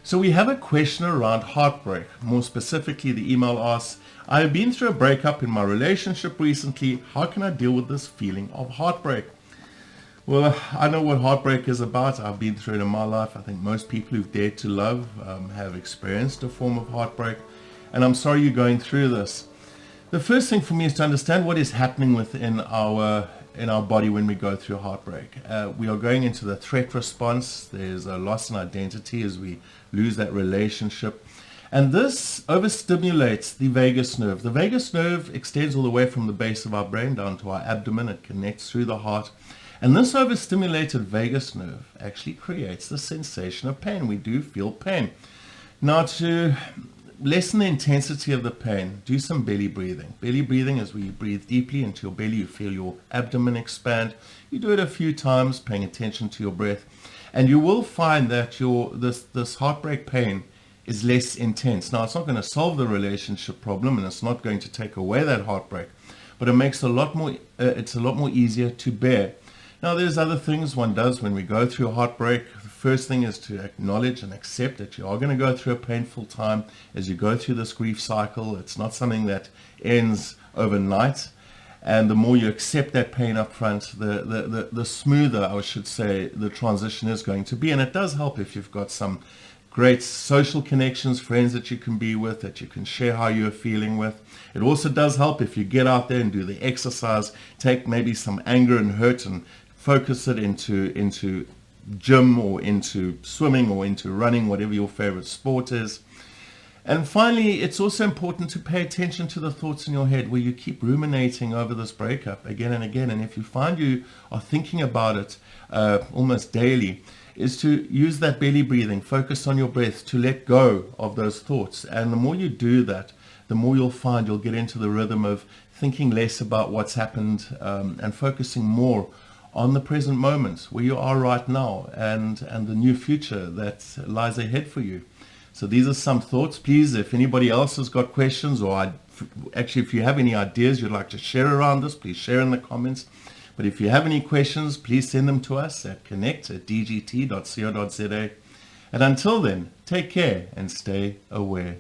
So we have a question around heartbreak. More specifically, the email asks, I have been through a breakup in my relationship recently. How can I deal with this feeling of heartbreak? Well, I know what heartbreak is about. I've been through it in my life. I think most people who've dared to love have experienced a form of heartbreak. And I'm sorry you're going through this. The first thing for me is to understand what is happening within our body when we go through heartbreak. We are going into the threat response. There's a loss in identity as we lose that relationship. And this overstimulates the vagus nerve. The vagus nerve extends all the way from the base of our brain down to our abdomen. It connects through the heart. And this overstimulated vagus nerve actually creates the sensation of pain. We do feel pain. Now, to lessen the intensity of the pain, do some belly breathing. Belly breathing, as we breathe deeply into your belly, you feel your abdomen expand. You do it a few times, paying attention to your breath, and you will find that this heartbreak pain is less intense. Now, it's not going to solve the relationship problem, and it's not going to take away that heartbreak, but it makes it's a lot more easier to bear. Now, there's other things one does when we go through a heartbreak. The first thing is to acknowledge and accept that you are going to go through a painful time as you go through this grief cycle. It's not something that ends overnight. And the more you accept that pain up front, the smoother, I should say, the transition is going to be. And it does help if you've got some great social connections, friends that you can be with, that you can share how you're feeling with. It also does help if you get out there and do the exercise, take maybe some anger and hurt and focus it into gym or into swimming or into running, whatever your favorite sport is. And finally, it's also important to pay attention to the thoughts in your head where you keep ruminating over this breakup again and again. And if you find you are thinking about it almost daily, is to use that belly breathing, focus on your breath, to let go of those thoughts. And the more you do that, the more you'll find you'll get into the rhythm of thinking less about what's happened and focusing more on the present moment where you are right now and the new future that lies ahead for you. So these are some thoughts. Please, if anybody else has got questions or actually if you have any ideas you'd like to share around this, please share in the comments. But if you have any questions, please send them to us at connect@dgt.co.za. And until then, take care and stay aware.